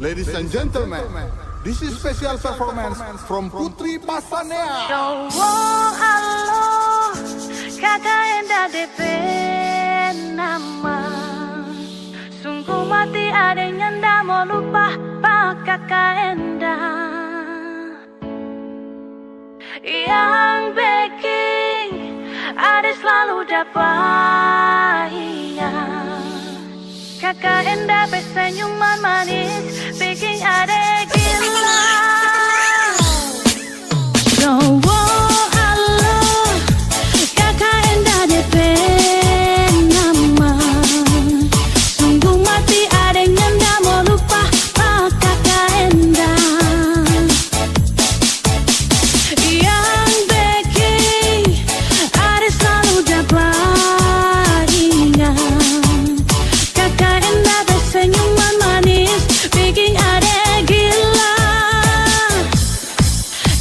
Ladies and gentlemen, this is special performance from Putri Pasanea. Cowok halo, kakak Enda DP nama. Sungguh mati ada yang ndak mau lupa pak kakak Enda. Yang baking ada selalu dapat iya. Kakak Enda senyuman manis bikin ada gila. Cowok halo, kakak Enda DP nama. Sungguh mati ada yang ndak mau lupa pak kakak Enda. Yang baking ada selalu dapat ingat. Kakak Enda senyuman manis bikin ada gila.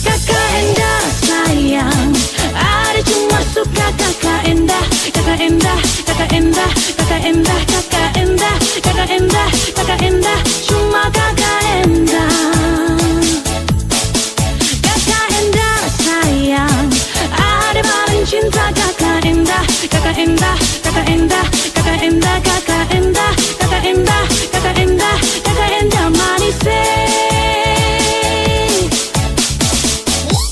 Kakak Enda sayang, ada cuma suka kakak Enda. Kakak Enda, kakak Enda, kakak Enda, kakak Enda, kakak Enda, kakak Enda, cuma kakak Enda. Kakak Enda sayang, ada paling cinta kakak Enda. Kakak Enda, kakak Enda, kakak Enda, kakak Enda, kakak Enda, kakak Enda, kakak Enda manis.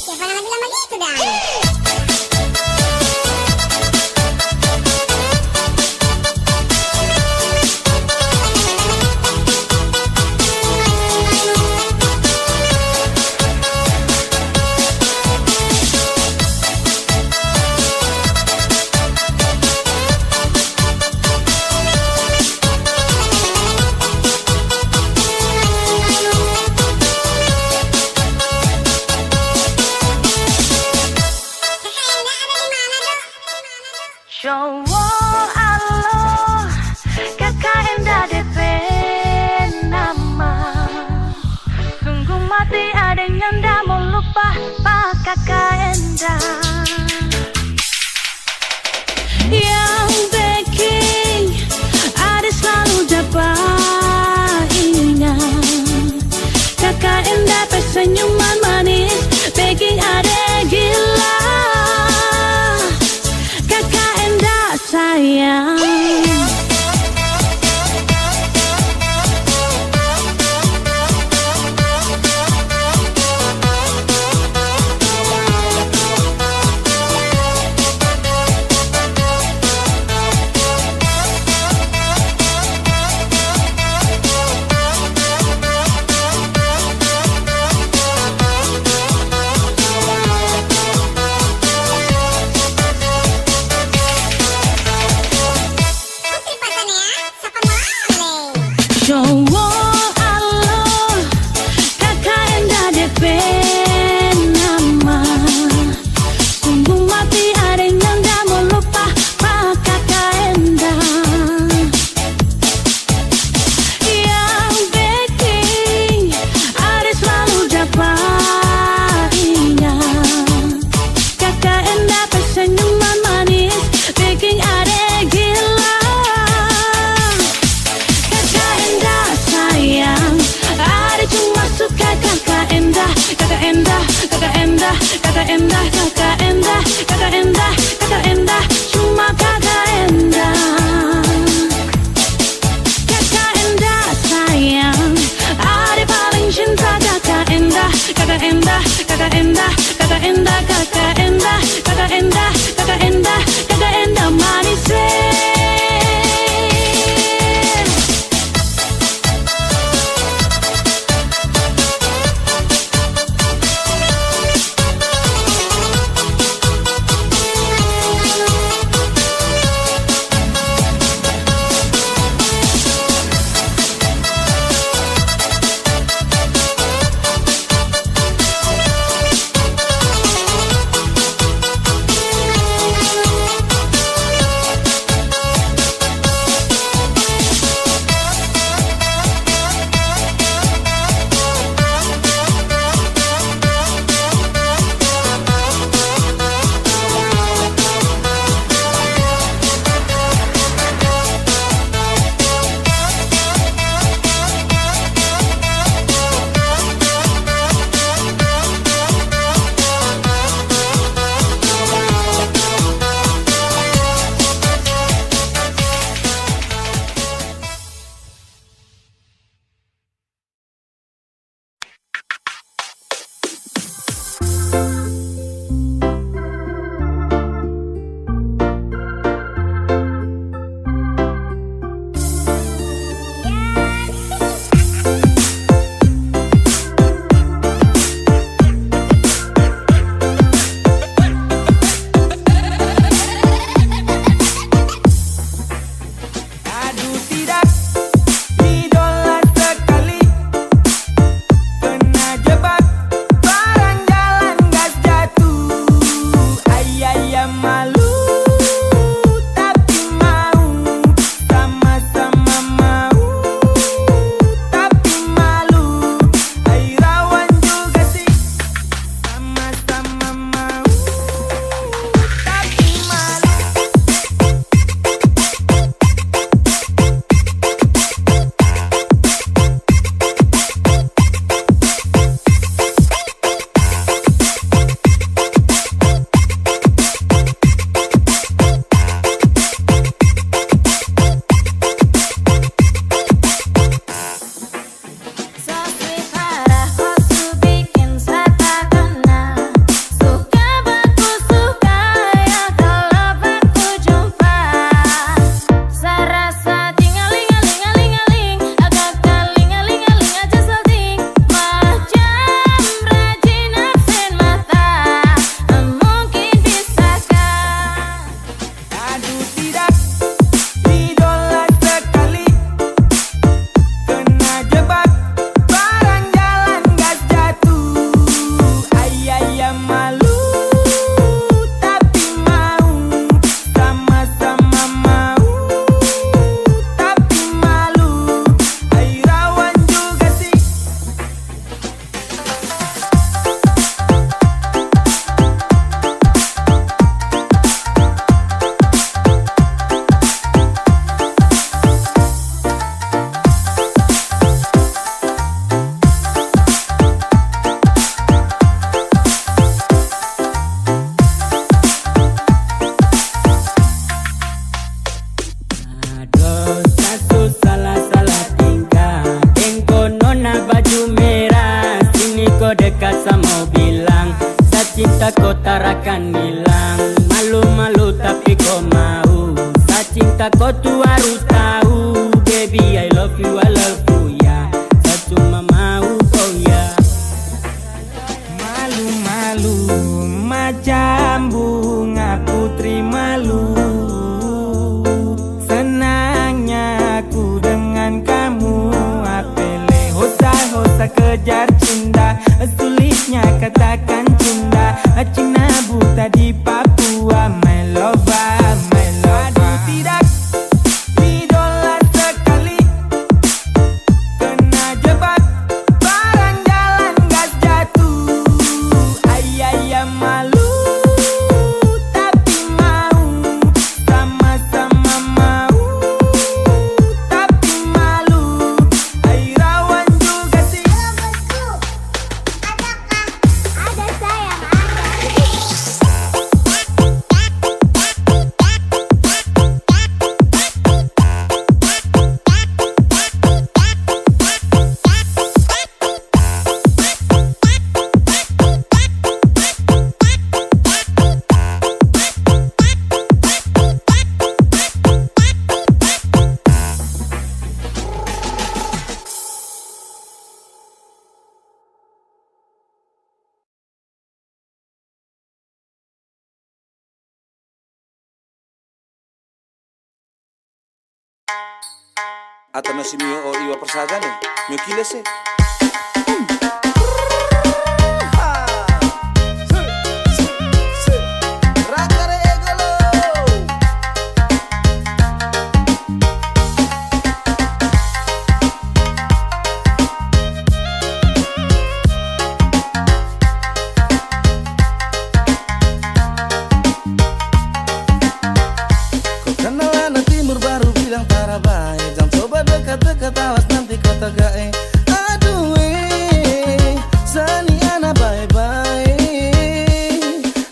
Siapa yang bilang begitu dah? Cowok halo, kakak Enda DP nama. Sungguh mati ada yang ndak mau lupa pak kakak Enda. Yang baking ada selalu dapat ingat. Kakak Enda senyuman manis bikin ada gila. Kakak Enda sayang. Putri Pasanea, siapa mau? Cowok halo, kakak Enda DP nama. Sungguh mati ada yang ndak mau lupa pak kakak Enda. Yang baking ada selalu dapat ingat. Kakak Enda senyuman manis bikin ada gila. Kakak Enda sayang, ada cuma suka kakak Enda. Kakak Enda, kakak Enda, kakak Enda, kakak Enda, kakak Enda, kakak Enda, cuma kakak Enda. Kakak Enda sayang, ada paling cinta kakak Enda. Kakak Enda, kakak Enda, kakak Enda, kakak Enda, kakak Enda, kakak Enda, kakak Enda manis. tak kau tuh harus tahu, baby I love you ya. Saya cuma mau kau ya. Malu-malu macam bunga putri malu. Senangnya aku dengan kamu. Apele hosa kejar cinta. Sulitnya katakan cinta. Cina buta di Papua. My lover, my lover. Aduh tidak, idola sekali. Kena jebak, barang jalan gas jatuh. Ayah malu, tapi mau. Sama-sama mau, tapi malu. Rawan juga sih. Ada sayang Atau nasi mio o iwa persagane mio kilese. Dekat-dekat awas nanti kau tegae. Aduh sani ana bye-bye.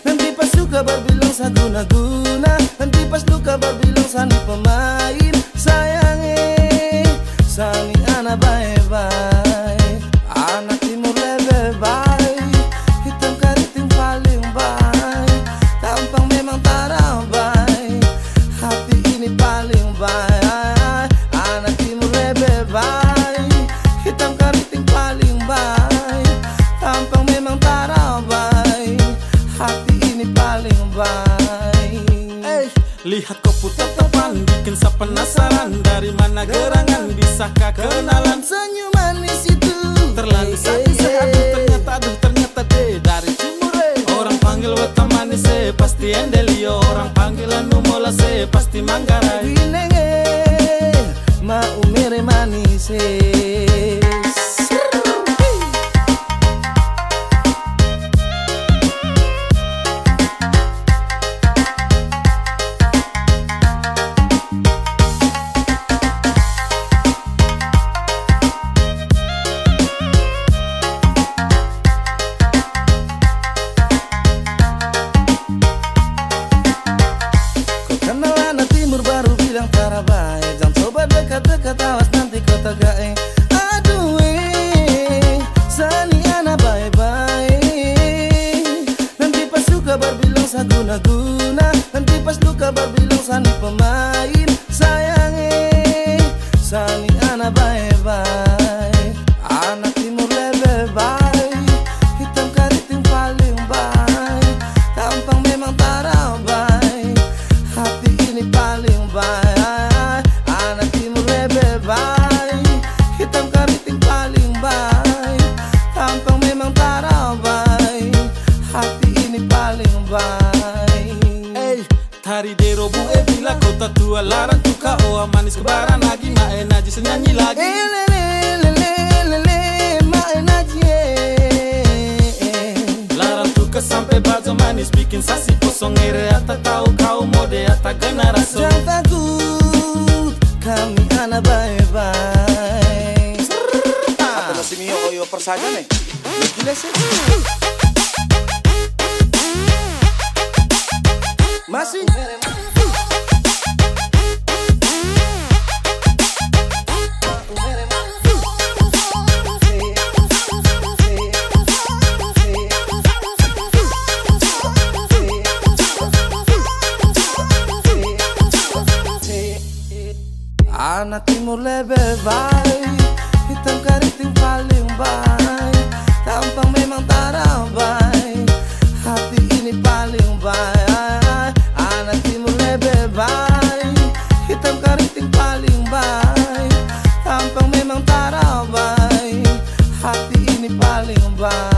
Nanti pas luka berbilang sa guna-guna. Nanti pas luka berbilang sani pemain. Sayang sani ana bye-bye. Anak timur lebih baik. Hitam keriting paling baik. Tampang memang tarabai. Hati ini paling baik. Hitam keriting paling baik. Tampang memang tarabai. Hati ini paling baik. Lihat kau putar tepan, bikin saya penasaran. Dari mana gerangan, bisakah kenalan? Senyum manis itu Terlalu sadis, ternyata deh dari Cimure. Orang panggil weta manis, pasti Endelio. Orang panggilan Numola, pasti Manggarai. Binenge mau mere manis. Dekat-dekat awas nanti kau tegae. Aduh sani ana bye-bye. Nanti pas luka berbilang sa guna-guna. Nanti pas luka berbilang sani pemain. Sayang sani ana bye-bye. Anak timur lebih baik. Hitam keriting paling baik. Tampang memang tarabai. Hati ini paling baik. Hitam keriting paling baik. Tampang memang tarabai. Hati ini paling baik. Tari dero bu bila kota tua larang tuka oa manis kebaran lagi ma enaji senyanyi lagi. Larang tuka sampai bazo manis bikin sasi kosong ere ata tahu kau mode ata generasi. Jangan takut kami anak bye-bye. Atau nasi mio o iwa persagane mio kilese. Masih Anak timur lebih baik, hitam keriting paling baik. Tampang memang tak ada baik, hati ini paling baik. Anak timur lebih baik, hitam keriting paling baik. Tampang memang tak ada baik, hati ini paling baik.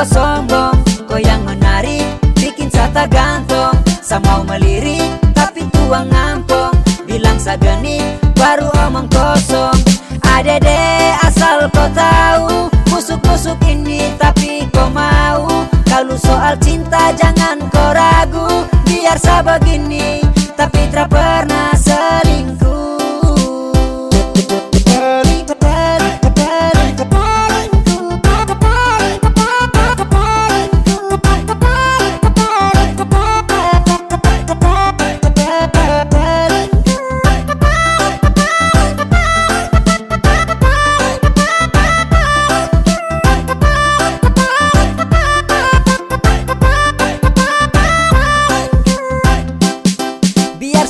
kau sombong, kau yang menarik, bikin sata gantong. Sa mau melirik, tapi tuang ngampong. Bilang sa genit, baru omong kosong. Adede asal kau tahu, musuk-musuk ini tapi kau mau. Kalau soal cinta jangan kau ragu, biar sa begini, tapi tak pernah selingkuh.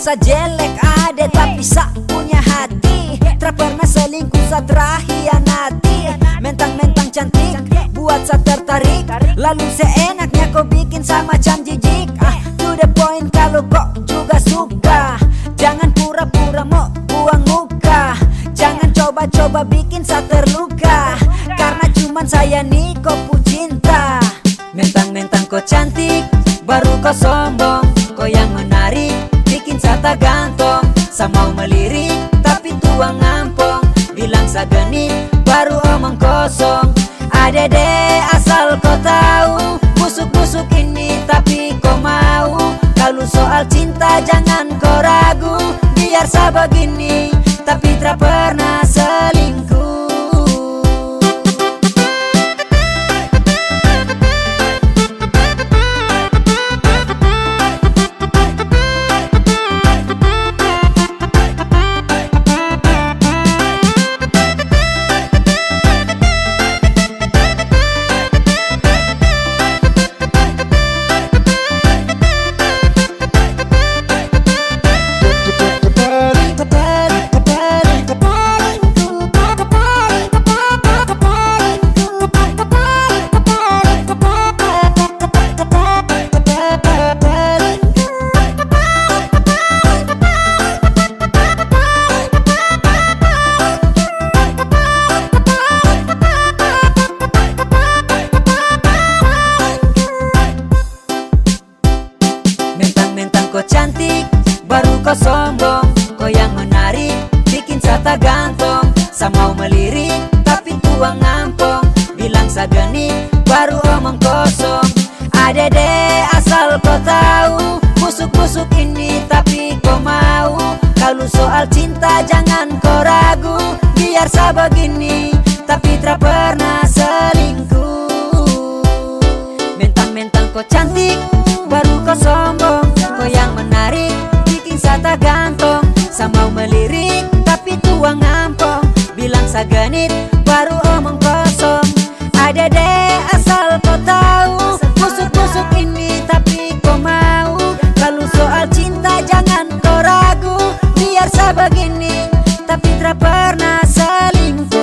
Sa jelek ade tapi sa punya hati, tak pernah selingkuh sa terhianati. Mentang-mentang cantik buat sa tertarik, lalu seenaknya kau bikin sa macam jijik. To the point kalau kau juga suka, jangan pura-pura mau buang muka. Jangan coba-coba bikin sa terluka, karena cuman saya nih kau cinta. Mentang-mentang kau cantik, baru kau sombong, kau yang menarik, bikin sata gantong. Sa mau melirik, tapi tuang ngampong. Bilang sa genit, baru omong kosong. Adede asal kau tahu, busuk-busuk ini tapi kau mau. Kalau soal cinta jangan kau ragu, biar sa begini, tapi tak pernah selingkuh. Mentang-mentang kau cantik, baru kau sombong, kau yang menarik, bikin sata gantong. Sa mau melirik, tapi tuang ngampong. Bilang sa genit, baru omong kosong. Adede asal kau tahu, busuk-busuk ini tapi kau mau. Kalau soal cinta jangan kau ragu, biar sa begini, tapi tak pernah selingkuh. Mentang-mentang kau cantik, baru kau sombong, kau yang menarik, bikin sata gantong. Sa mau melirik, tapi tuang ngampong. Bilang sa genit, baru omong kosong. Adede asal kau tahu, busuk-busuk ini tapi kau mau. Kalau soal cinta jangan kau ragu, biar sa begini, tapi tak pernah selingkuh.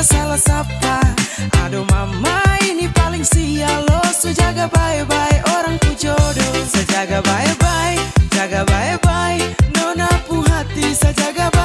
salah sapa. Aduh mama ini paling sial lo. So jaga bye-bye orang ku jodoh. Sejaga bye-bye, jaga bye-bye. Nona pu hati, sejaga bye-bye.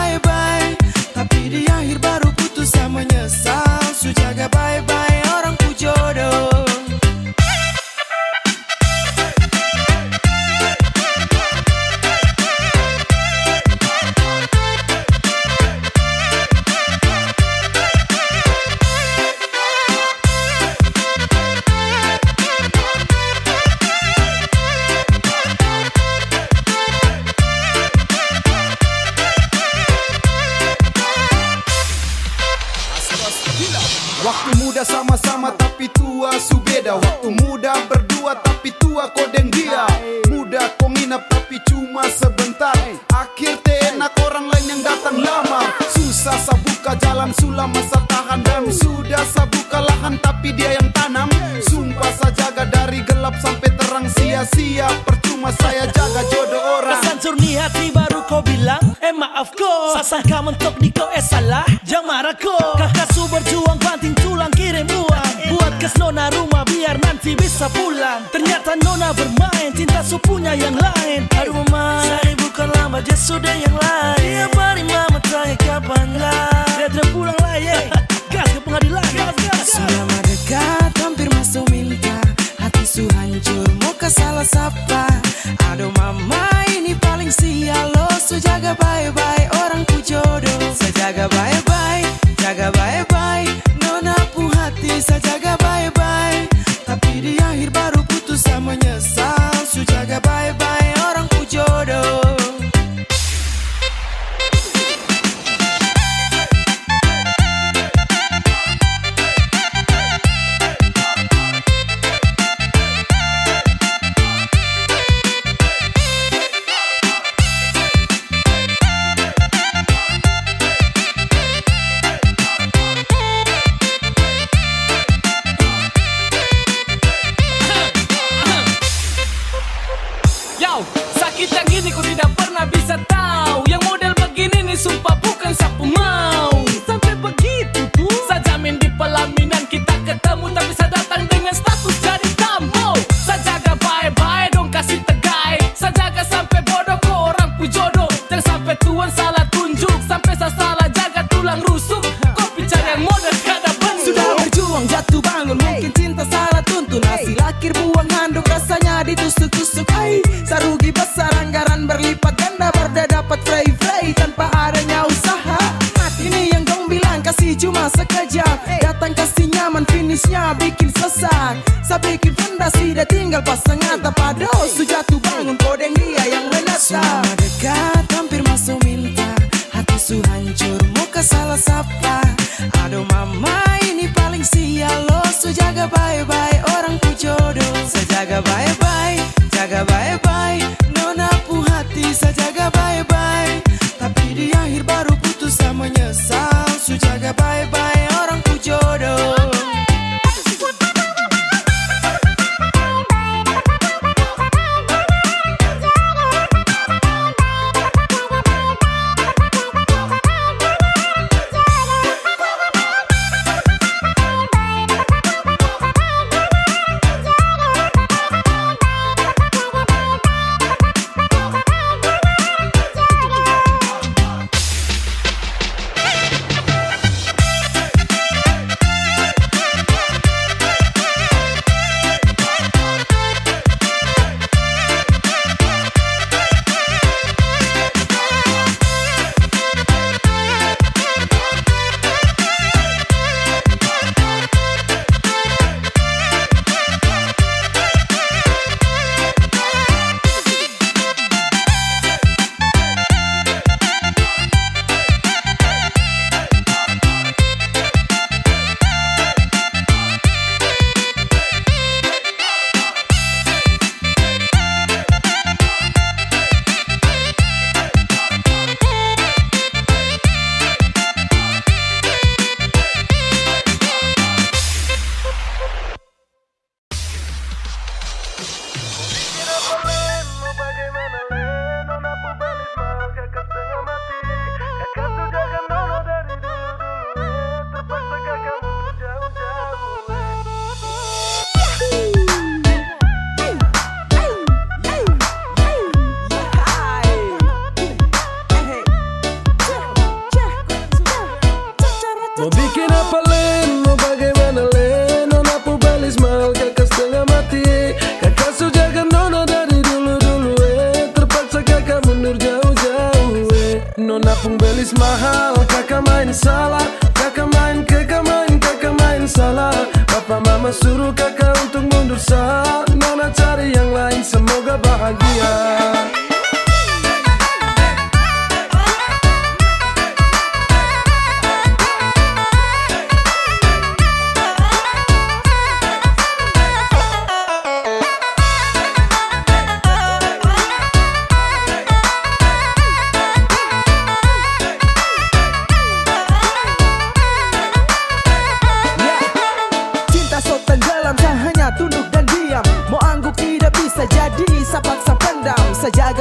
Waktu muda sama-sama tapi tua subeda. Waktu muda berdua tapi tua kodeng dia. Muda kau nginap tapi cuma sebentar. Akhir enak orang lain yang datang lamar. Susah sabuka jalan sulam masa tahan. Dan sudah sabuka lahan tapi dia yang tanam. Sumpah saya jaga dari gelap sampai terang. Sia-sia percuma saya jaga jodoh orang. Kesancur ni hati baru kau bilang maaf ko. Sasangka mentok di kau salah. Jangan marah ko. Kakak su berjuang banting tulang kirim uang. Buat kes nona rumah biar nanti bisa pulang. Ternyata nona bermain cinta su punya yang lain. Aduh mama, saya bukan lama dia sudah yang lain. Dia bari mama tanya kapan lah. Dia terpulang lah ye. Gas ke pengadilan. Gas. Sudah mendekat hampir masuk minta. Hati su hancur mau ke salah sapa. Aduh mama ini paling sial lo. Su jaga bye-bye orang ku jodoh. Saya jaga bye-bye, jaga bye-bye. Nona pu hati saya jaga bye-bye. Tapi di akhir baru putus sama menyesal. Su jaga bye-bye orang ku jodoh. Sakit yang gini ku tidak pernah bisa tahu. Yang model begini nih sumpah bukan sapu mau. Sampai begitu tuh saya jamin di pelaminan kita ketemu. Tapi saya datang dengan status jadi tamu. Saya jaga bye-bye dong kasih tegai. Saya jaga sampai bodoh kok orang pu jodoh. Jangan sampai tuan salah tunjuk. Sampai saya salah jaga tulang rusuk. Kau bicara yang model kada benar. Sudah berjuang jatuh bangun mungkin cinta salah tuntun. Hasil akhir buang handuk rasanya ditusuk-tusuk. Sarugi besar anggaran berlipat ganda. Berda dapat frey tanpa adanya usaha. Mati nih yang dong bilang kasih cuma sekejap. Datang kasih nyaman finishnya bikin sesak. Saya bikin fondasi dia tinggal pasang atap. Aduh su jatuh bangun kodeng dia yang menetap. Sudah dekat hampir masuk minta. Hati su hancur mau ke salah sapa. Aduh mama ini paling sial lo. Su jaga bye-bye orang ku jodoh. Saya jaga bye-bye, jaga bye-bye. Nona pu hati saya jaga bye-bye. Tapi di akhir baru putus sama menyesal. Su jaga bye-bye orang ku jodoh. Mau bikin apa Len, mau bagaimana Len. Nona pu balis mal kakak setengah mati. Kakak su jaga nona dari dulu-dulu terpaksa kakak mundur jauh-jauh Nona pun belis mahal, kakak main salah. Kakak main salah. Papa mama suruh kakak untuk mundur sah. Nona cari yang lain semoga bahagia.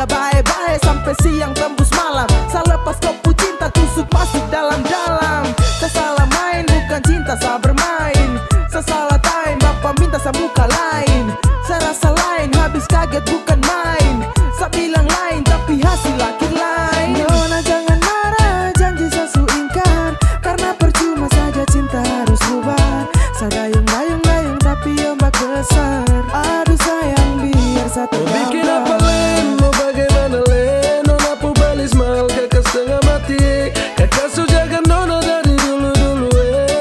jaga baik-baik sampai siang tembus malam. Selepas kopu cinta tusuk masuk dalam-dalam. Salah main bukan cinta, saya bermain. Salah time bapak minta saya muka lain. Saya rasa lain habis kaget bukan main. Saya bilang lain tapi hasil akhir lain. Nona jangan marah, janji saya su ingkar. Karena percuma saja cinta harus bubar. Saya dayung-dayung tapi ombak besar. Aduh sayang biar satu Mau bikin apa len, mau bagaimana len. Nona pu balis mahal kakak setengah mati. Kakak su jaga nona dari dulu-dulu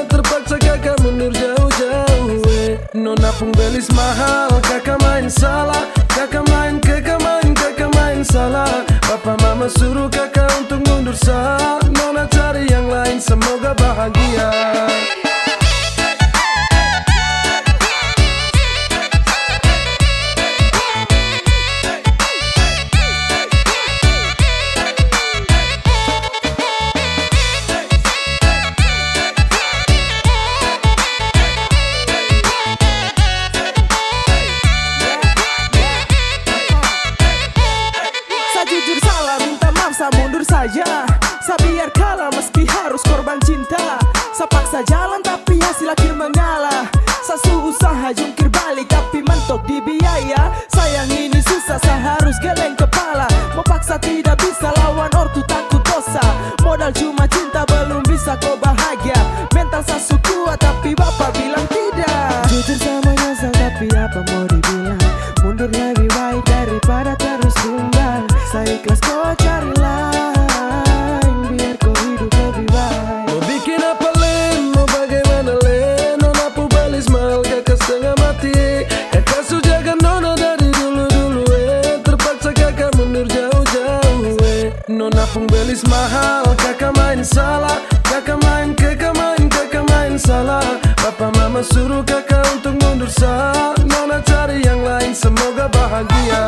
terpaksa kakak mundur jauh-jauh Nona pun belis mahal, kakak main salah. Kakak main salah. Papa mama suruh kakak untuk mundur sah. Nona cari yang lain, semoga bahagia. Jujur salah, minta maaf, saya mundur saja. Saya biar kalah meski harus korban cinta. Saya paksa jalan tapi hasil akhir mengalah. Saya usaha jungkir balik tapi mentok di biaya. Sayang ini susah, saya harus geleng kepala. Mau paksa tidak bisa, lawan ortu takut dosa. Modal cuma cinta belum bisa kau bahagia. Mental saya kuat tapi bapak bilang tidak. Jujur sama nyesal tapi apa mau dibilang. Mundur lebih baik daripada terus tumbang. Saya ikhlas kau cari lain, biar kau hidup lebih baik. Mau bikin apa len, mau bagaimana len. Nona pu balis mahal kakak setengah mati. Kakak su jaga nona dari dulu-dulu terpaksa kakak mundur jauh-jauh Nona pun belis mahal, kakak main salah. Kakak main salah. Papa mama suruh kakak untuk mundur sah. Nona cari yang lain, semoga bahagia.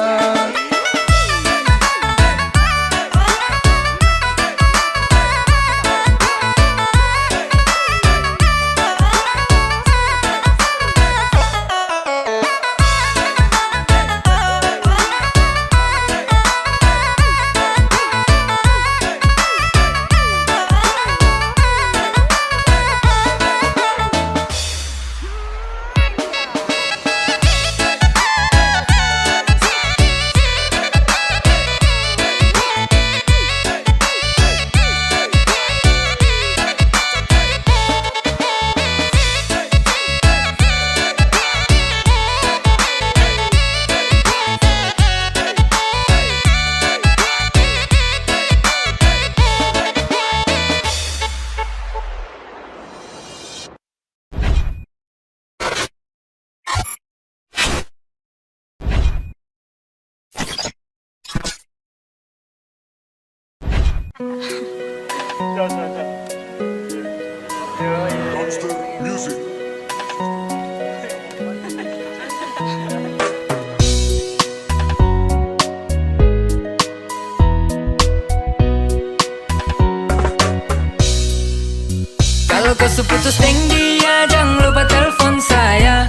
Kalau kau seputus deng dia, jangan lupa telepon saya.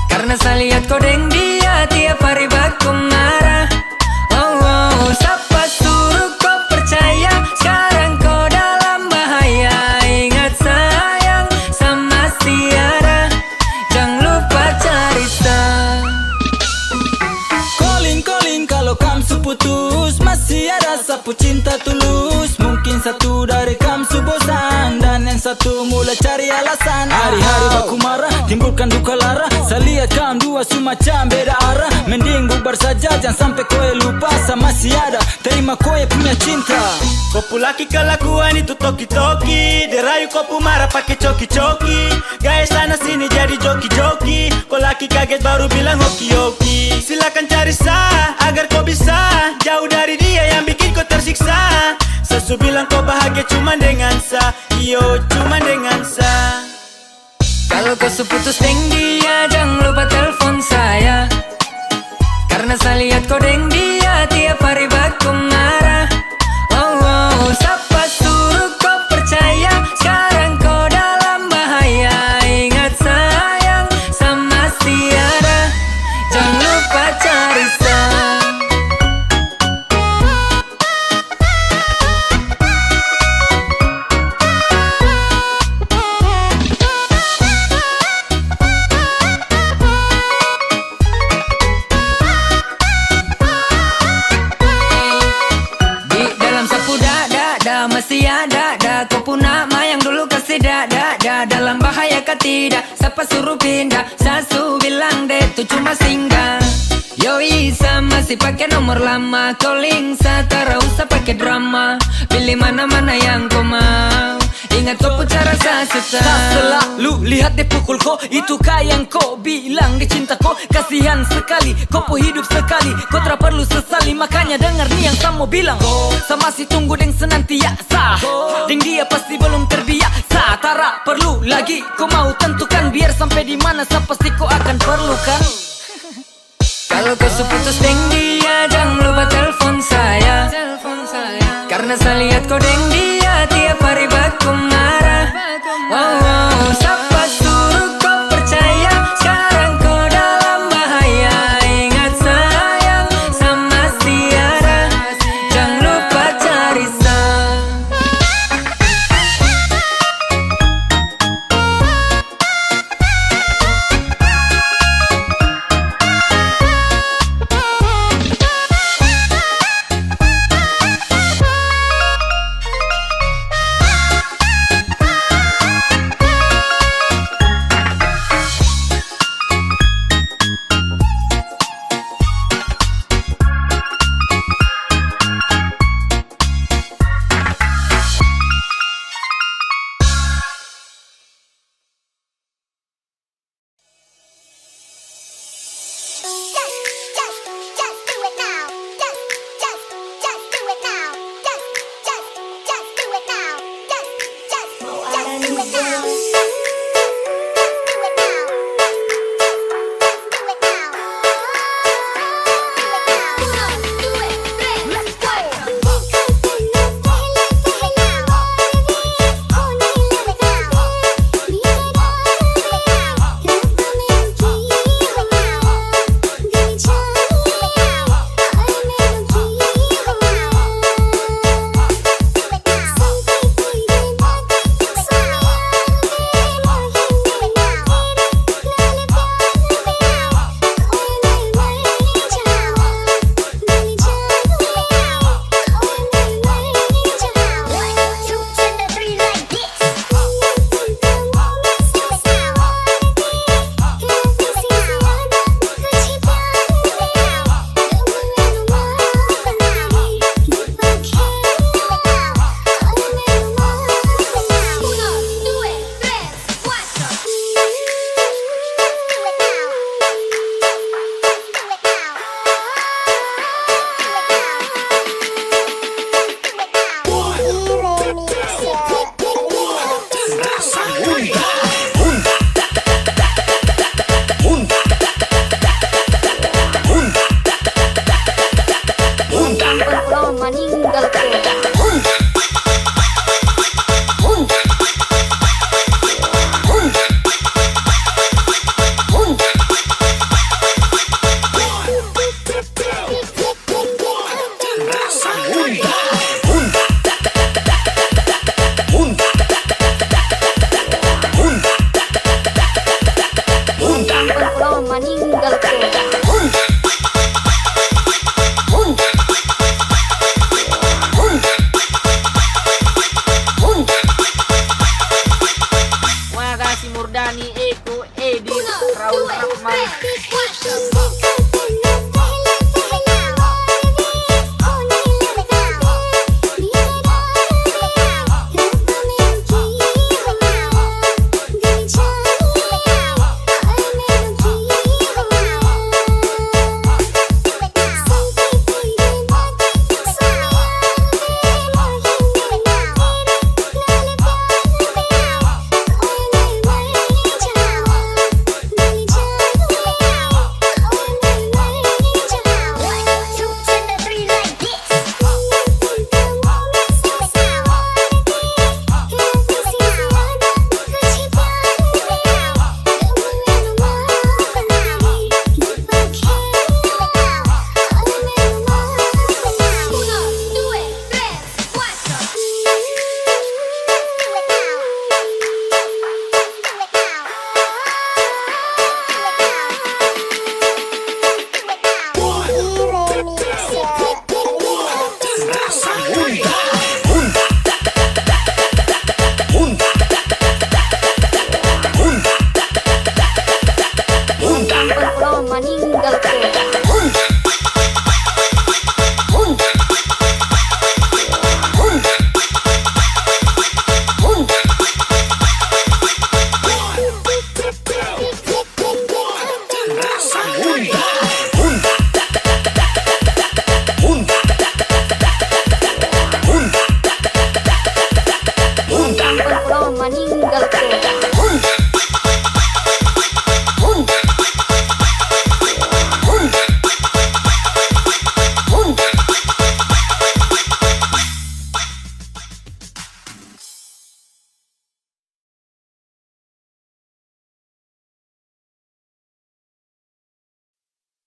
Karena saya lihat kau deng dia tiap hari baku marah. Oh, siapa suruh kau percaya? Sekarang kau dalam bahaya. Ingat sayang sama Tiara, jangan lupa cari saya. Calling kalau kamu seputus, masih ada sapu cinta tulus. Mungkin satu dari kamu bosan dan yang satu mulai cari alasan. Hari-hari baku marah, timbulkan duka lara. Saya lihat kamu dua semacam beda arah. Mending bubar saja, jangan sampai kowe lupa. Sama masih ada, terima kowe punya cinta. Kopu laki kelakuan itu toki-toki. Derayu kopu marah pakai coki-coki. Gaya sana sini jadi joki-joki. Kau laki kaget baru bilang hoki-hoki. Silakan cari sah agar kau bisa jauh dari dia yang bikin kau tersiksa. Sesu bilang kau bahagia cuma dengan sa. Iyo cuma dengan sa. Kalau kau seputus deng dia, jangan lupa telepon saya. Karena saya lihat kau deng dia tiap hari baku marah. Oh, siapa suruh kau percaya? Sekarang kau dalam bahaya. Ingat sayang sama Tiara, jangan lupa cari saya. da. Kau pun nama yang dulu kasih da. Dalam bahaya kah tidak? Siapa suruh pindah? Sasu bilang deh itu cuma singgah. Yoi sama masih pakai nomor lama. Calling satara usah pakai drama. Pilih mana-mana yang kau mau. Ingat kau pun cara sasuta. Tak selalu lihat dia pukul kau. Itukah yang kau bilang dia cinta kau? Kasihan sekali, kau pun hidup sekali. Kau tak perlu sesali, makanya dengar nih yang Samo bilang. Sa masih tunggu deng senantiasa. Deng dia pasti belum terbiasa. Tara perlu lagi, kau mau tentukan. Biar sampai di mana sa pasti kau akan perlukan. Kalau kau seputus deng dia, jangan lupa telepon saya. Karena saya lihat kau deng dia tiap hari baku marah. Oh, siapa suruh kau percaya? Sekarang kau dalam bahaya. Ingat sayang sama Tiara, jangan lupa cari saya.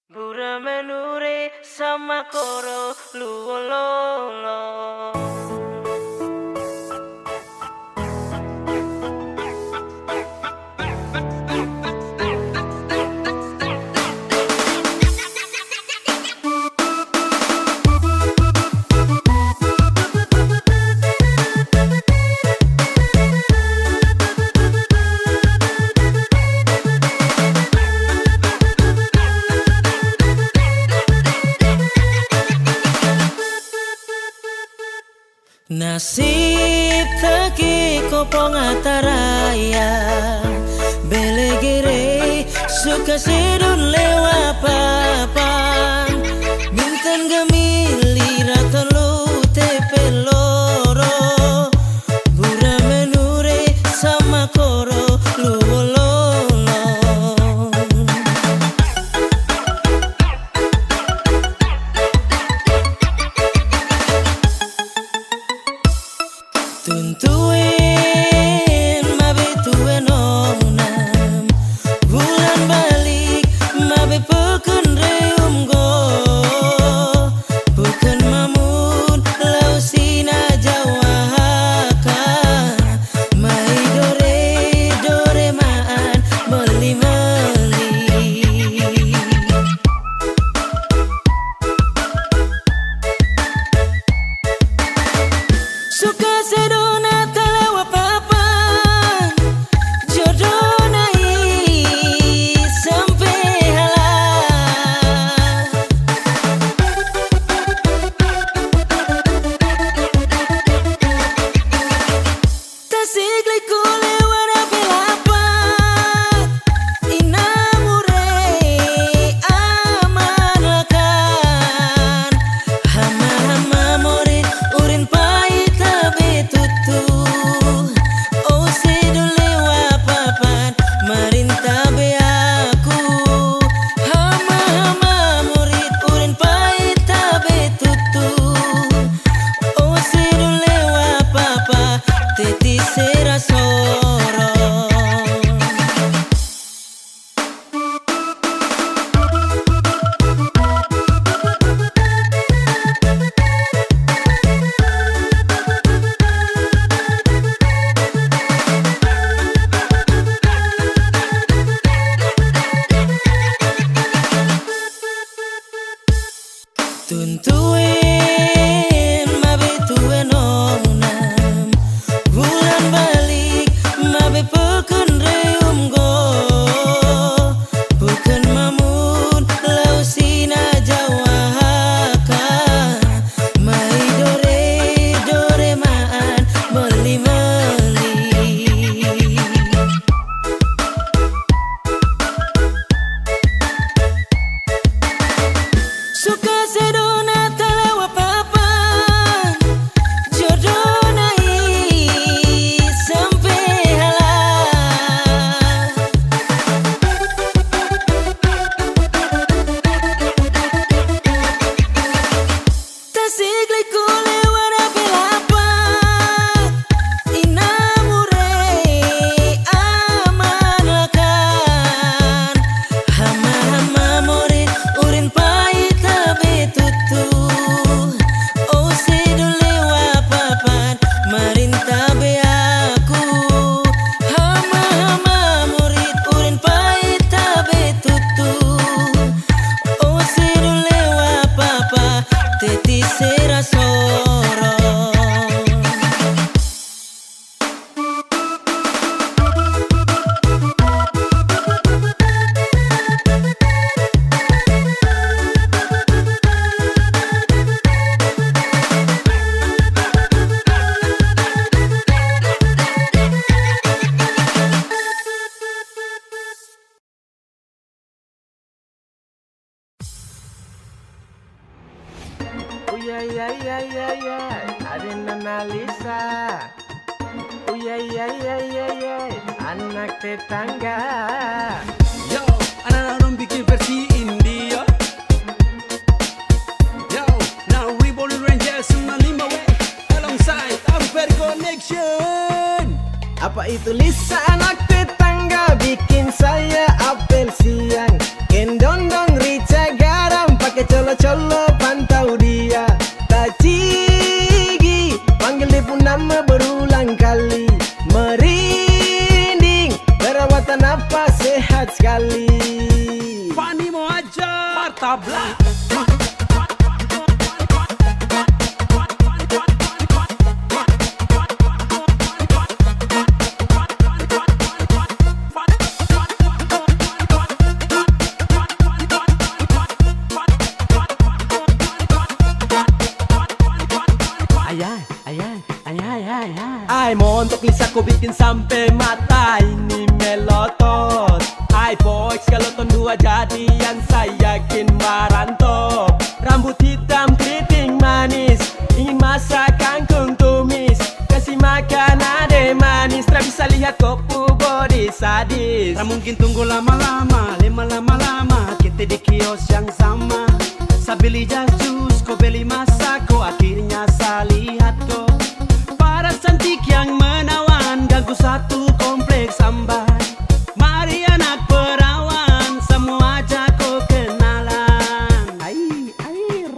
Bura menure sama koro luololo. Nasib taki kopong ataraya belegere suka sedun lewa papan minten gemili ratolo tepeloro bura menure sama koro luololo. Tuntuin mabe tuen onam bulan balik mabe peken reum go bukan mamun lausina jawaka mai dore maan meli suka sedona telewa papan jodoh nai sampai halah tasik liku lewara belapan inamure amanakan hama morit urin pahit betutu oh sedul lewa papan marinta be aku hama murid urin pahit betutu oh sedul lewa papa teti serasoro. Tuntuin mabe tuen onam bulan balik mabe peken reum go bukan mamun lausina jawaka mai dore maan meli suka sedona telewa papan jodoh nai sampai halah tasik liku lewara belapan inamure amanakan hama morit urin pahit betutu oh sedul lewa papan marinta be aku hama murid urin pahit betutu oh sedul lewa papa teti serasoro. Ada Nalisa. Anak tetangga. Yo, anak-anak orang bikin versi India. Yo, now we born Rangers 95 alongside Amper Connection. Apa itu Lisa anak tetangga? bikin saya apel siang. Gendong-dong rica garam pakai colo-colo pantau dia. Tacigi panggil dia pun nama berulang kali. Merinding perawatan apa sehat sekali. Fani mau ajar tabla. Ay montok Lisa ko bikin sampai mata ini melotot. Ay boys kalau ton dua jadian saya yakin marantop. Rambut hitam keriting manis, ingin masak kangkung tumis. Kasih makan ade manis, tak bisa lihat kopu body sadis. Tak mungkin tunggu lama-lama, lama-lama kita di kios yang sama. Saya beli jas jus, kau beli masak, kau akhirnya saya lihat kau. Para cantik yang menawan, ganggu satu kompleks amban. Mari anak perawan, semua ajak kau kenalan.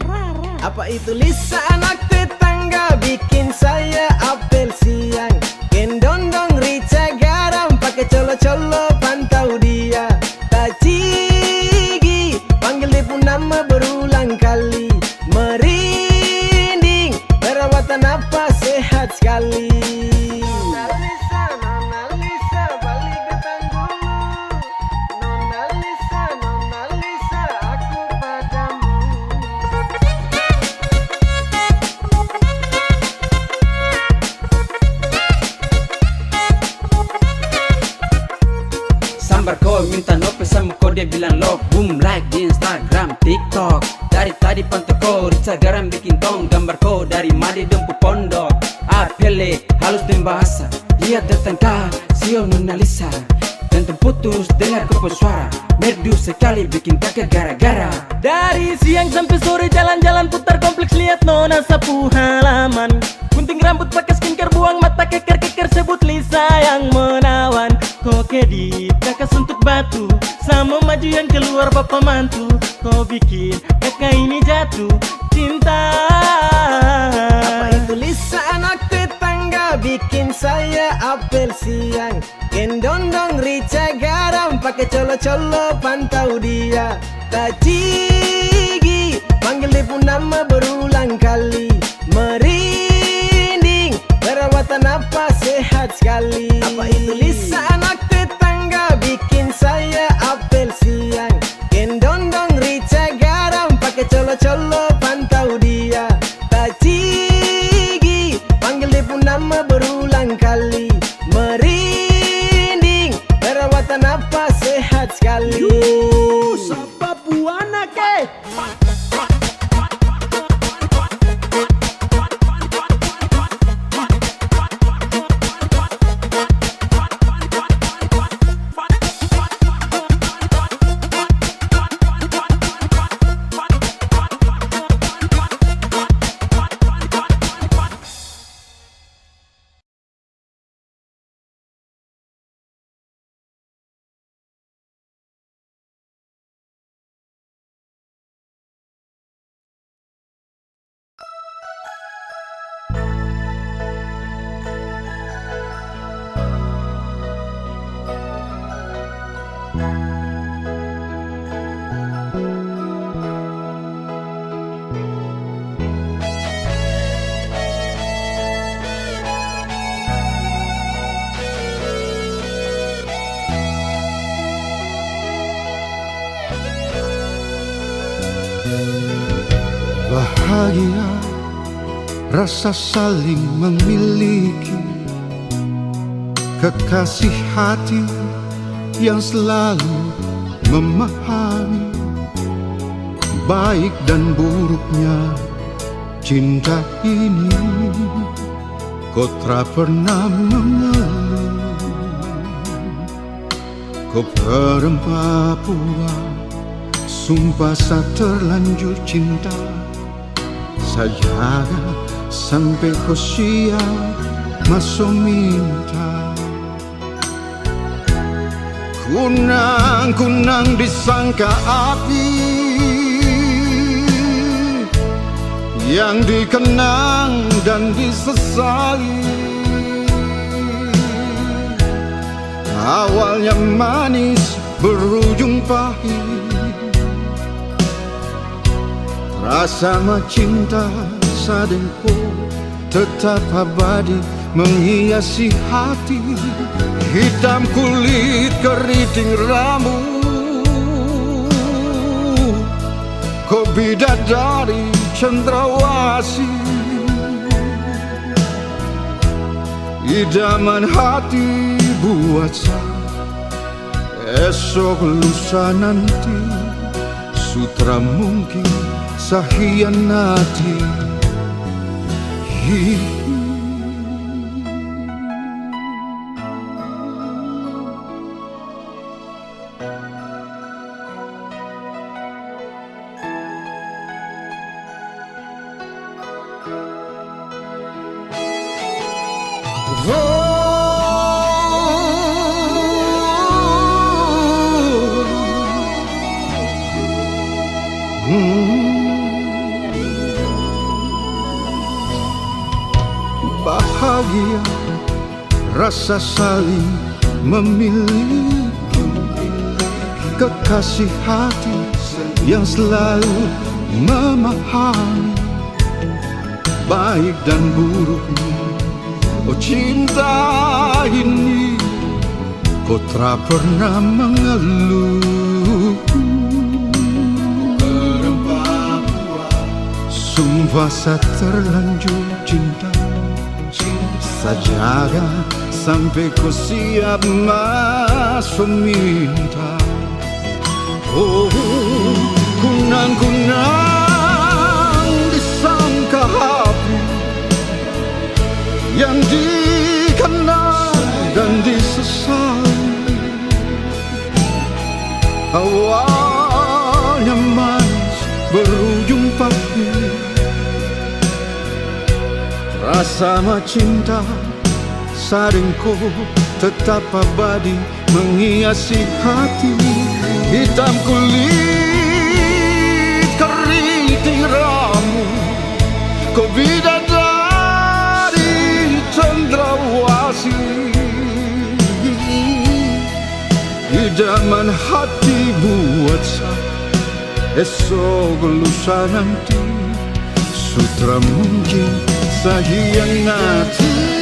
Rara. Apa itu Lisa anak tetangga, bikin saya apel siang. Gendong-dong rica garam, pakai colo-colo pantau dia. Tacigi panggil dia pun nama berulang kali. Merinding perawatan apa sehat sekali. Nona Lisa balik datang dulu. Nona Lisa aku padamu. Sambar kau minta nope sama kau dia bilang love. Boom like di Instagram, TikTok. Dari tadi pantau kau rica garam bikin tong. Gambar kau dari Madi Dempu Pondok. Apele halus dan bahasa, lihat datang kah sio Nona Lisa. Dan terputus dengar kau suara, merdu sekali bikin kakak gara-gara. Dari siang sampai sore jalan-jalan putar kompleks lihat nona sapu halaman. Gunting rambut pakai skincare, buang mata keker-keker, sebut Lisa yang menawan. Kau kedip kakak suntuk batu, sama maju yang keluar bapak mantu. Kau bikin kakak ini jatuh cinta. Apa itu Lisa anak tetangga, bikin saya apel siang. Gendong-dong rica garam, pakai colo-colo pantau dia. Tacigi panggil dia pun nama berulang kali. Merinding perawatan apa sehat sekali. Apa itu Lisa anak tetangga, bikin saya apel siang. Gendong-dong rica garam, pakai colo-colo pantau dia. Tacigi panggil dia pun nama berulang kali. Merinding perawatan apa sehat sekali. Sapa buana ke? Bahagia rasa saling memiliki, kekasih hati yang selalu memahami baik dan buruknya cinta ini. Kau tak pernah mengeluh, kau perempuan, sumpah saya terlanjur cinta. Saya jaga sampai kau siap masuk minta. Kunang-kunang disangka api yang dikenang dan disesali. Awalnya manis berujung pahit, rasa cinta sadengku tetap abadi menghiasi hati. Hitam kulit keriting rambut, kau bidadari cendrawasih, idaman hati buat saya. Esok lusa nanti sutra mungkin saya hianati. Bahagia rasa saling memiliki, kekasih hati yang selalu memahami baik dan buruknya. Oh cinta ini kau tak pernah mengeluh. Sumpah saya terlanjur cinta, sajaga sampai kau siap masuk minta. Oh, kunang-kunang disangka api yang dikenal dan disesali. Awalnya manis berujung pahit, rasa cinta saringku tetap abadi menghiasi hati. Hitam kulit keriting rambut, kau bidadari cendrawasih, idaman hati buat saya. Esok lusa nanti sutra mungkin saya hianati.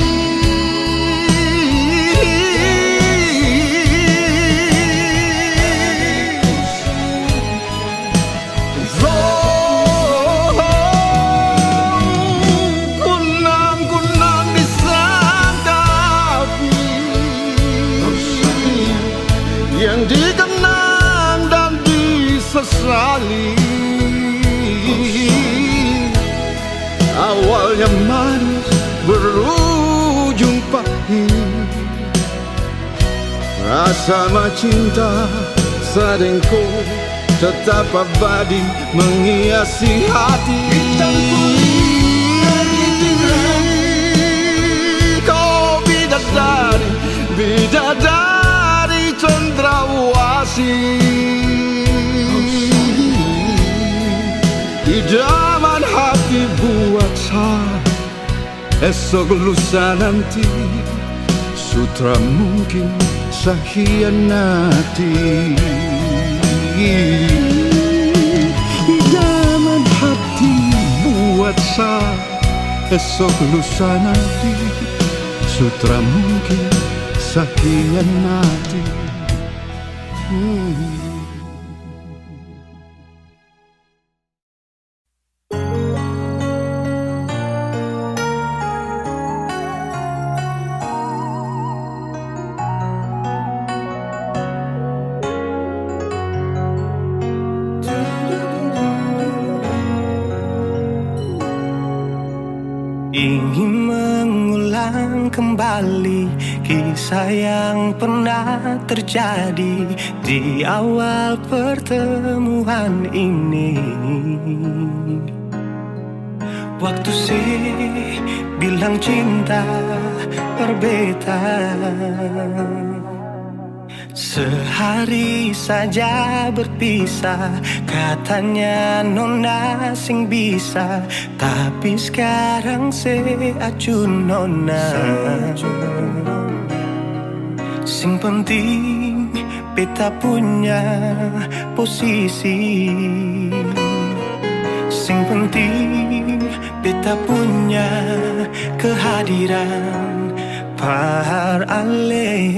Kunang-kunang disangka api yang dikenang dan disesali. Awalnya manis berujung pahit, rasa cinta sadengku tetap abadi menghiasi hati. Kau bidadari, bidadari cendrawasih, idaman hati buat saya. Esok lusa nanti sutra mungkin saya hianati. Idaman hati buat saya. Esok lusa nanti sutra mungkin saya hianati. Ingin mengulang kembali kisah yang pernah terjadi di awal pertemuan ini. Waktu sih bilang cinta berbeda, Sehari saja berpisah, katanya nona sing bisa, tapi sekarang se acun nona. Sing penting beta punya posisi, sing penting beta punya kehadiran par ale.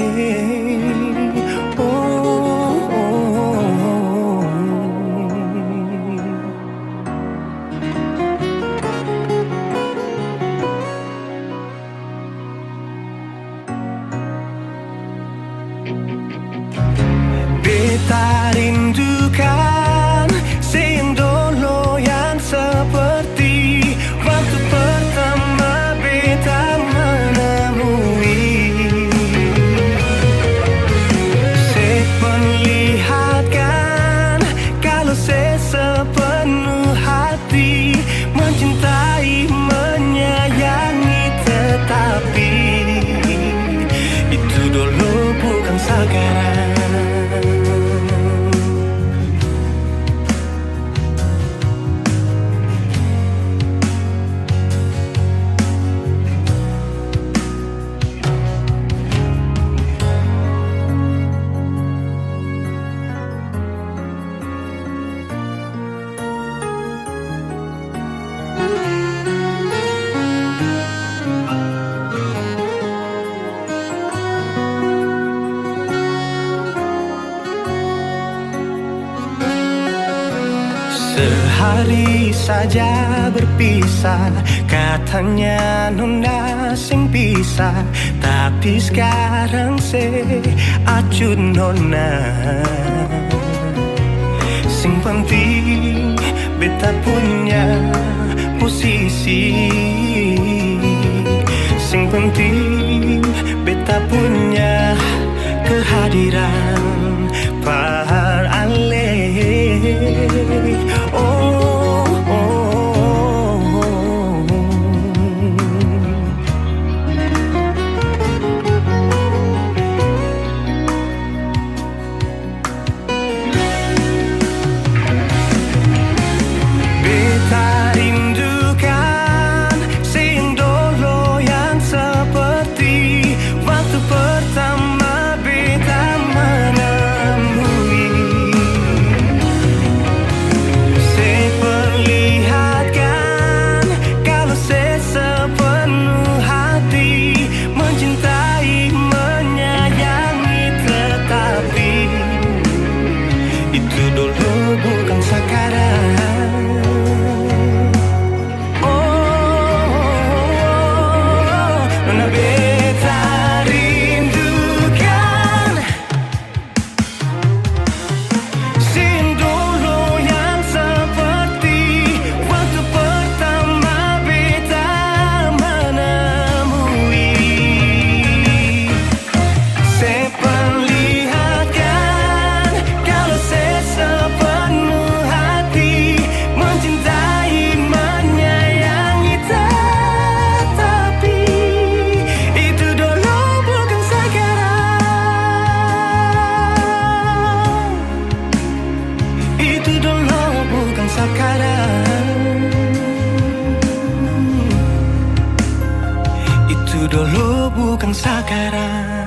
Beta rindukan siang dulu yang seperti waktu pertama beta menemui. Saya perlihatkan kalau saya sepenuh hati mencintai, menyayangi, tetapi itu dulu bukan sekarang. Sehari saja berpisah, katanya nona sing bisa, tapi sekarang se acun nona. Sing penting beta punya posisi, sing penting beta punya kehadiran par ale. Beta rindukan siang dulu yang seperti waktu pertama beta menemui. Saya perlihatkan kalau saya sepenuh hati mencintai, menyayangi, tetapi itu dulu bukan sekarang. Nona beta rindukan siang dulu yang seperti waktu pertama beta menemui. Saya perlihatkan kalau saya sepenuh hati mencintai, menyayangi, tetapi itu dulu bukan sekarang. Itu dulu bukan sekarang. Itu dulu bukan sekarang.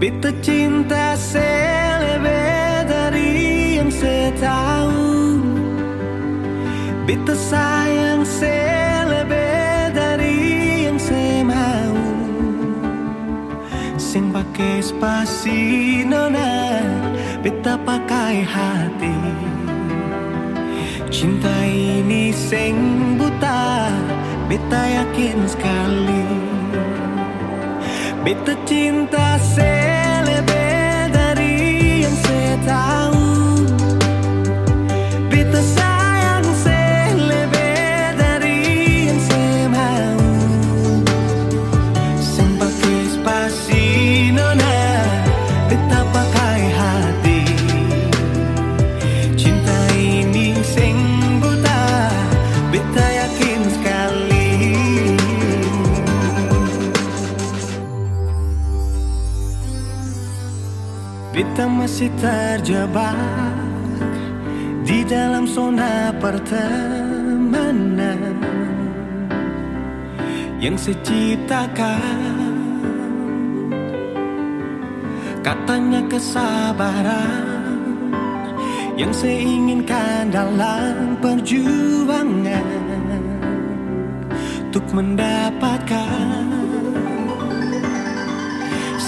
Beta cinta selebih dari yang saya tahu. Beta sayang selebih dari yang saya mau. Sing pakai spasi nona, beta pakai hati. Cinta ini sing buta, beta yakin sekali. Beta cinta selebih dari yang saya tahu. Beta sayang selebih dari yang saya mau. Sing pakai spasi nona, Beta masih terjebak di dalam zona pertemanan yang seciptakan. Katanya kesabaran yang saya inginkan dalam perjuangan untuk mendapatkan.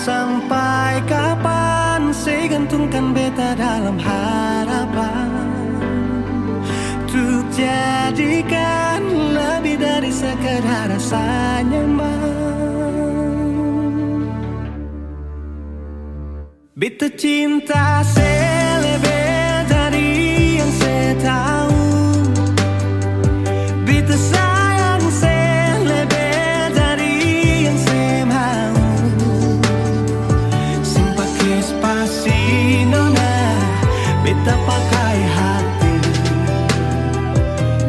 Sampai kapan saya gantungkan beta dalam harapan untuk jadikan lebih dari sekedar rasa nyaman. Beta cinta saya lebih dari yang saya tahu. Beta sayang saya lebih dari yang saya mau. Pakai spasi nona, beta pakai hati.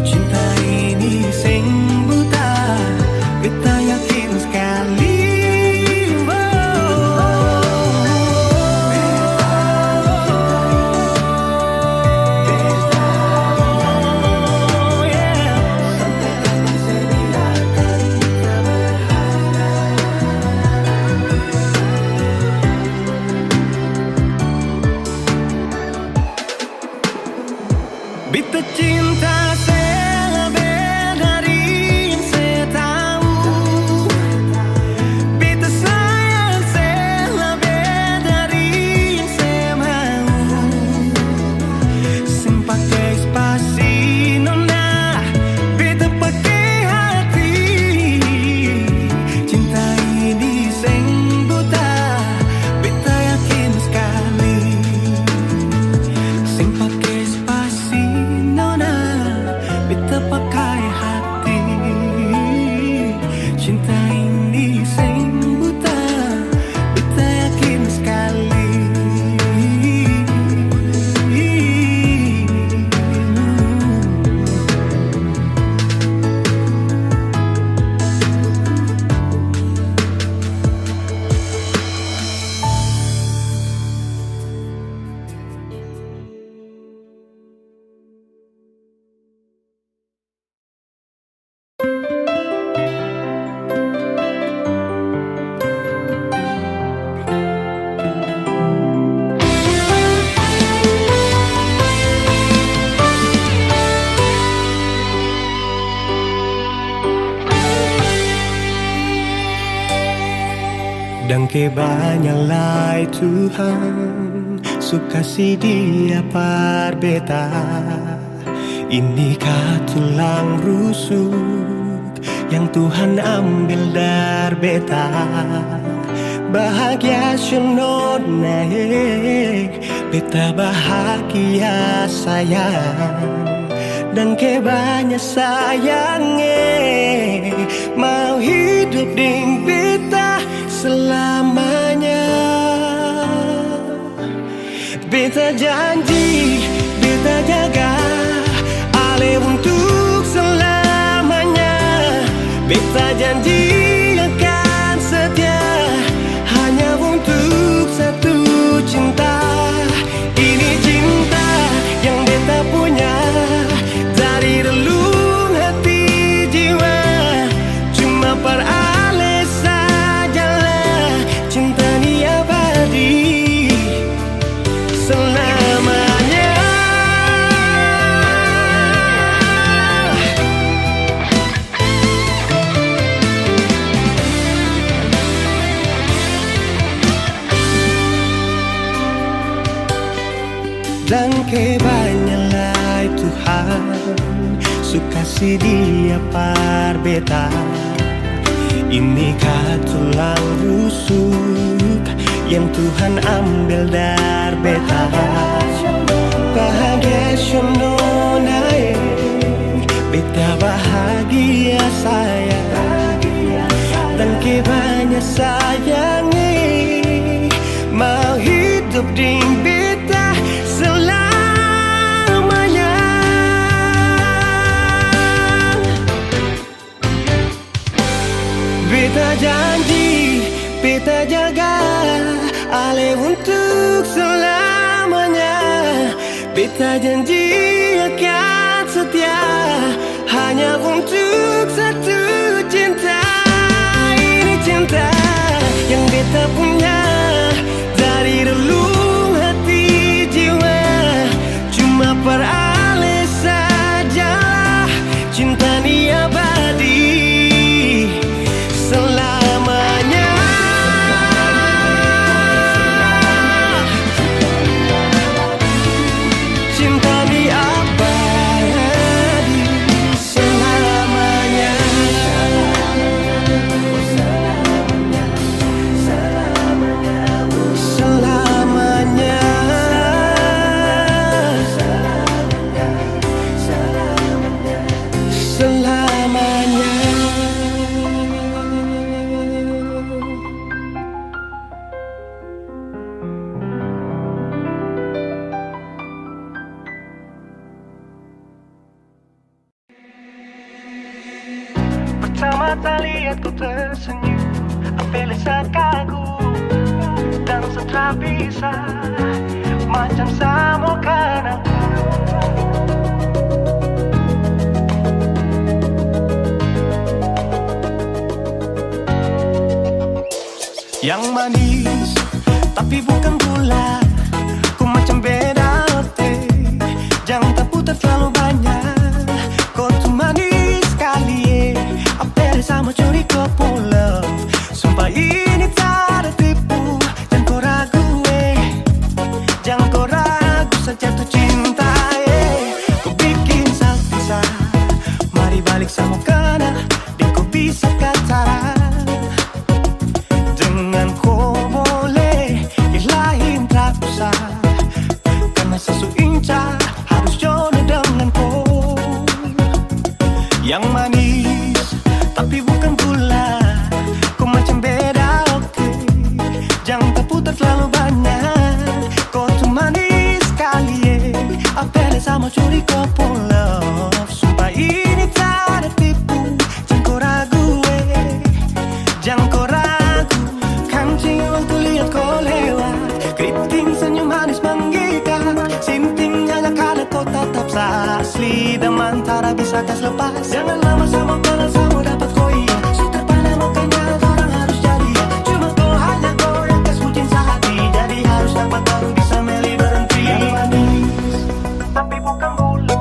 Cinta ini sing buta, beta yakin sekali. Beta cinta saya lebih dari yang saya tahu. Beta sayang saya lebih dari yang saya mau. Sim pakai spasi nona, beta pakai hati. Cinta ini sing buta, beta yakin sekali. Sim pakai spasi nona, beta pakai hati. Cinta ini sing buta, beta yakin sekali. Dan kebanyalah Tuhan suka si dia par beta. Inikah tulang rusuk yang Tuhan ambil dari beta. Bahagia syunod naik, beta bahagia sayang. Dan kebanyak sayangnya mau hidup ding beta selamanya. Beta janji, beta jaga ale untuk selamanya. Beta janji akan setia hanya untuk satu cinta. Ini cinta yang beta punya dari relung hati jiwa. Cuma per ale sajalah cinta ni abadi selamanya. Dan kebanyalah Tuhan suka si dia par beta. Inikah tulang rusuk yang Tuhan ambil dari beta. Bahagia syuno naik, beta bahagia sayang. Dan kebanyak sayangnya mau hidup di beta selamanya. Beta janji, beta jaga ale untuk selamanya. Kita janji akan setia hanya untuk satu cinta. Ini cinta yang beta punya dari relung hati jiwa. Cuma peralih saja cinta ni abadi selamanya. Cinta ni abadi selamanya. Selamanya. Selamanya. Pertama kali aku tersenyum, ambil saat kagum dan setelah bisa macam sama kan aku. Yang manis tapi bukan gula, ku macam beda hati. Jangan terputar terlalu banyak, kau tuh manis sekali. Apa sama curi kau pulang, sumpah ini tak ada tipu. Jangan kau ragu, jangan kau ragu saja tuh cinta. Kau bikin salsa, mari balik sama kana, dan kau bisa kata. Dengan kau boleh yang lain tak usah, karena sesu inca harus jodoh dengan kau. Yang manis tapi bukan gula, kau macam beda oke. Jangan terputar terlalu banyak, kau tuh manis sekali. Apa sama curi kau pulang, sumpah ini tak ada tipu. Jangan kau ragu, jangan kau ragu. Kancing waktu lihat kau lewat, keriting senyum manis menggigit. Sintingnya karena kau tetap asli, dan mantara bisa kas lepas. Jangan lama sama kau sama dapat kau iya. Sudah pada makanya orang harus jadi. Cuma kau hanya kau yang kas kucing sehati, jadi harus dapat baru bisa meli berhenti. Yang manis tapi bukan gula.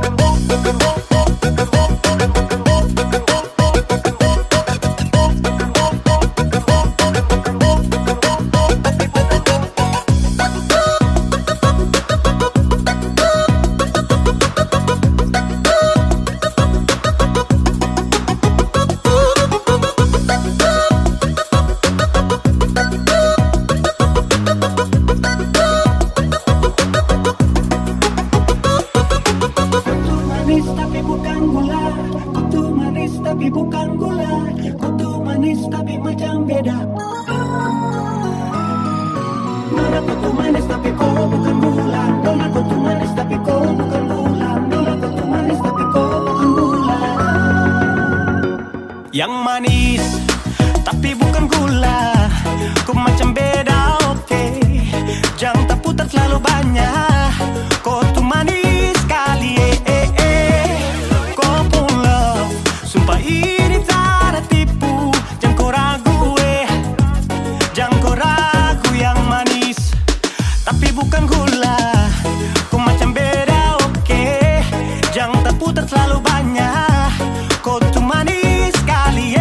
Tapi bukan gula, kau tuh manis tapi macam beda. Nona kau tuh manis tapi kau bukan gula. Nona kau tuh manis tapi kau bukan gula. Nona kau tuh manis tapi kau bukan gula. Yang manis tapi bukan gula, kau macam beda oke. Jangan terputar terlalu banyak, kau tuh manis sekali. Sumpah ini tak ada tipu. Jangan kau ragu, jangan kau ragu. Yang manis tapi bukan gula, kau macam beda oke. Jangan terputar terlalu banyak, kau tuh manis sekali.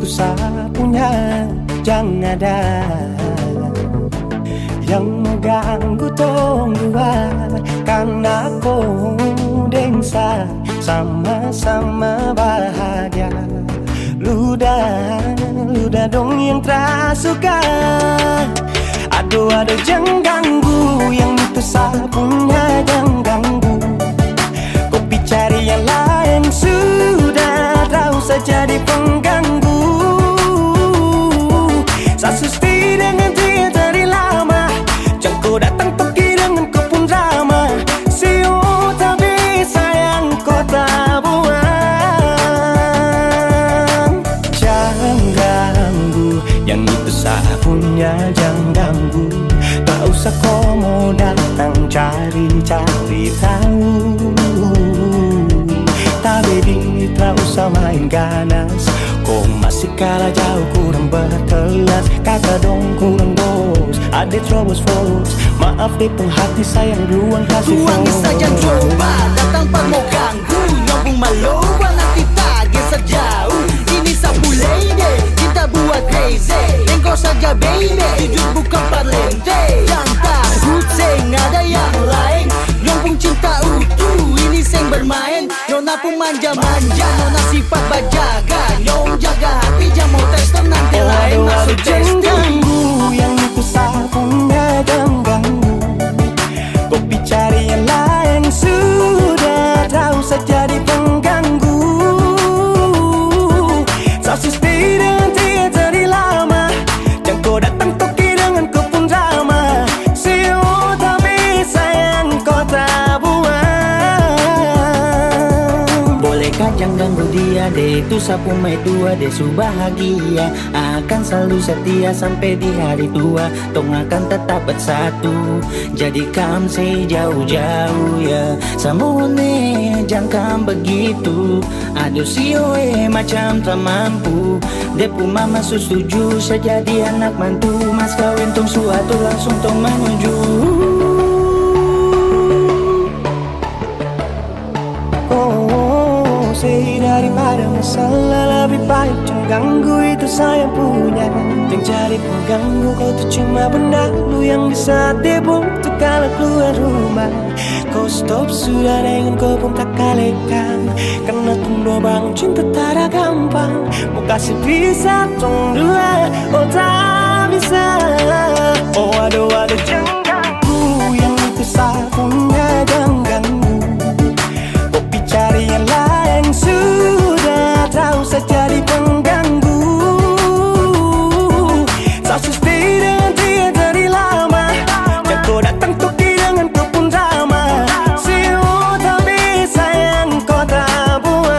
itu sapunya, jangan ada yang mengganggu tong dua, karena kau dengsa sama-sama bahagia. Ludah dong yang tersuka. Aduh jangan ganggu, yang itu sapunya jangan ganggu. Kopi cari yang lain sudah, tak usah jadi pengganggu. Sasusti dengan dia dari lama, jangan kau datang pergi dengan kau pun drama. Siu tapi sayang kau tak buang. Jangan ganggu, yang itu sapunya jangan ganggu. Tak usah kau mau datang cari-cari tahu. Tak baby, tak usah main ganas. Kau masih kalah jauh, kurang berkelas. Kata dong kurang bos, ada terobos fos. Maaf deh penghati sayang duluan kasih Tuangin saja coba, datang pak mau ganggu. Nyambung maloba nanti target sejauh. Ini sapu lady, cinta buat crazy. Engkau saja baby, jujur bukan parlente. Jangan takut, seng ada yang lain. Nyambung cinta utuh, ini seng bermain. Nona pun manja-manja, nona sifat bajaga. Nyong jaga hati, jangan mau tester nanti lain masuk jangan testing. ganggu, yang itu sapunya jangan ganggu. Kopi cari yang lain sudah, tak usah jadi pengganggu. Sasis dengan dia dari lama, jangan kau datang toki dengan kau pun drama. Siu tapi sayang kau tak buang. Bolehkah jangan ganggu dia deh, itu sapu mai tua deh su bahagia. Akan selalu setia sampai di hari tua. Tong akan tetap bersatu, jadikan sejauh-jauh ya. Samone jangan begitu. Aduh sioe macam tak mampu. Depu mama setuju sejadi anak mantu. Mas kawin tong suatu langsung tong menuju. Daripada masalah lebih baik jangan ganggu, itu saya punya. Jangan cari pengganggu, kau tuh cuma benda lu yang bisa dibutuh kalau keluar rumah. Kau stop sudah dengan kau pun tak kalekan, karena tunggu bangun cinta tak ada gampang. Mau kasih bisa tong dua, oh tak bisa. Oh aduh jangan ganggu, yang itu sapunya jangan ganggu. Kopi cari yang lain sudah, tak usah jadi pengganggu. Sasus dengan dia dari lama, jangan kau datang toki dengan kau pun drama. Siu tapi sayang kau tak buang.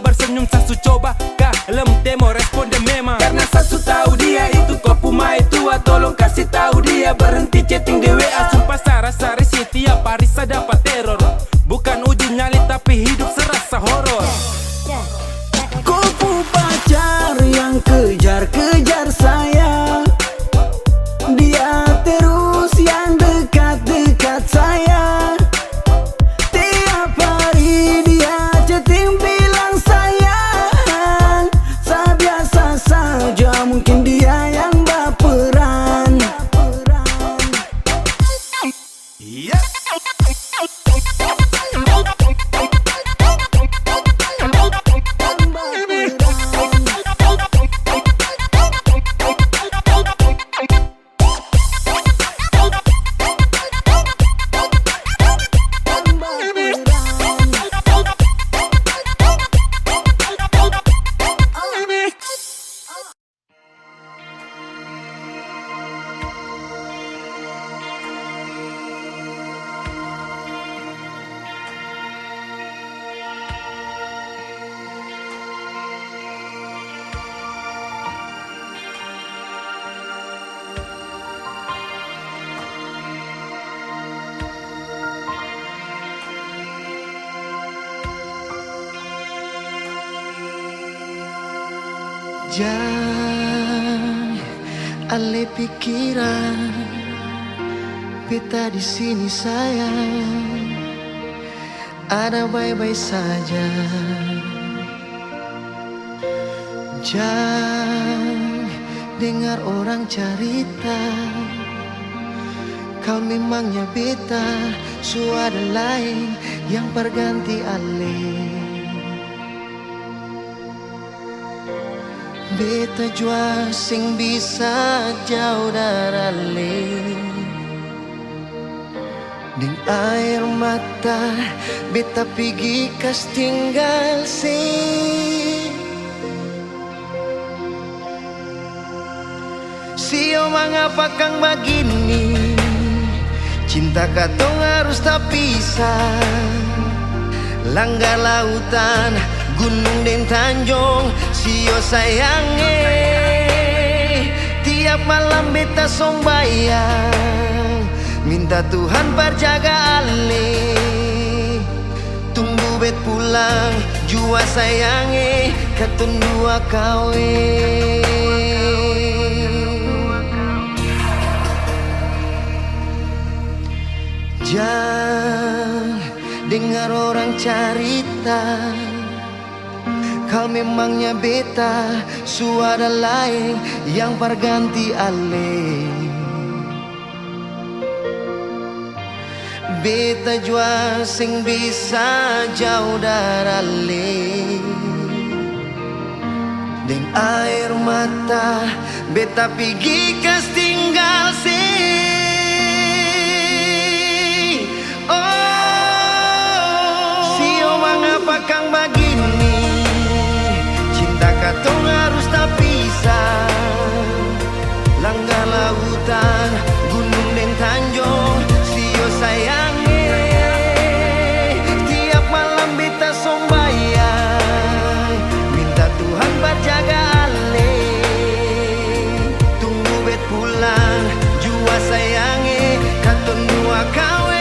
bersenyum sasu coba kalem temo respon dia memang. Karena sasu tahu dia itu kopu mai tua. Tolong kasih tahu dia berhenti chatting di WA. Sumpah sara-sari sih tiap hari saya dapat teror. Bukan uji nyali tapi hidup serasa horor. Kopu pacar yang kejar-kejar saya, dia terus yang dekat-dekat saya. Tiap hari dia chatting bilang sayang. Saya biasa saja, mungkin dia yang baperan. Jangan ale pikiran, beta di sini sayang, ada baik-baik saja. Jangan dengar orang cerita, kau memangnya beta, suara lain yang berganti ale. Beta jua sing bisa jauh darale. Ding air mata beta pigi kas tinggal si. Sio mengapa kang begini, cinta katong harus tak pisah. Langgar lautan, gunung dan tanjung, sio sayange. Tiap malam beta sombayang, minta Tuhan berjaga ale. Tunggu bet pulang, jua sayange, katun dua kawe. Jangan dengar orang cerita, kau memangnya beta, suara lain yang berganti ale. Beta jua sing bisa jauh darale. Deng air mata beta pigi kas tinggal si. Mengapa kang begini, cinta katong harus tak pisah. Langgar lautan, gunung dan tanjung, sio sayange. Tiap malam beta sombayang, minta Tuhan berjaga ale. Tunggu bet pulang, jua sayange, katong dua kawe.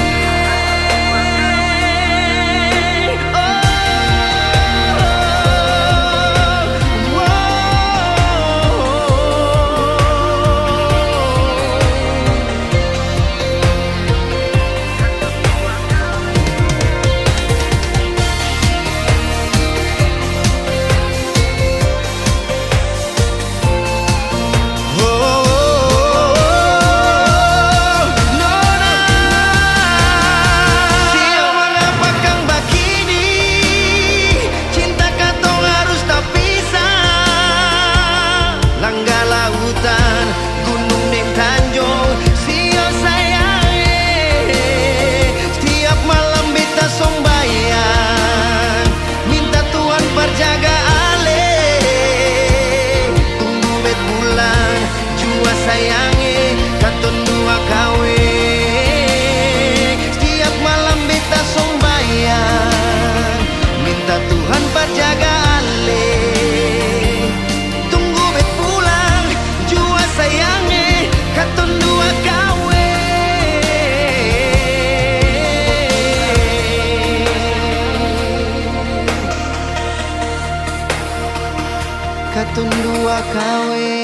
katun dua kawin.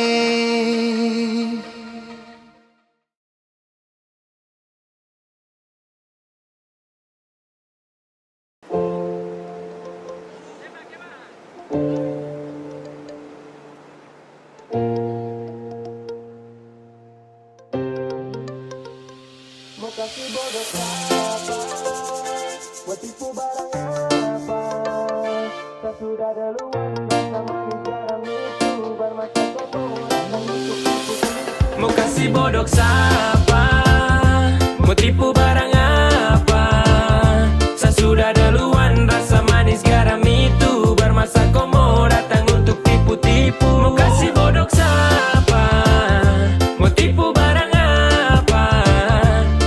Mau kasih bodoh apa? Buat tipu barang apa? Tak sudah duluan sama sekarang itu bermata kotoran untuk tipu. Mau kasih bodoh siapa? Mau tipu barang apa? Saya sudah duluan, rasa manis garam itu bermasa komo datang untuk tipu-tipu. Mau kasih bodoh siapa? Mau tipu barang apa?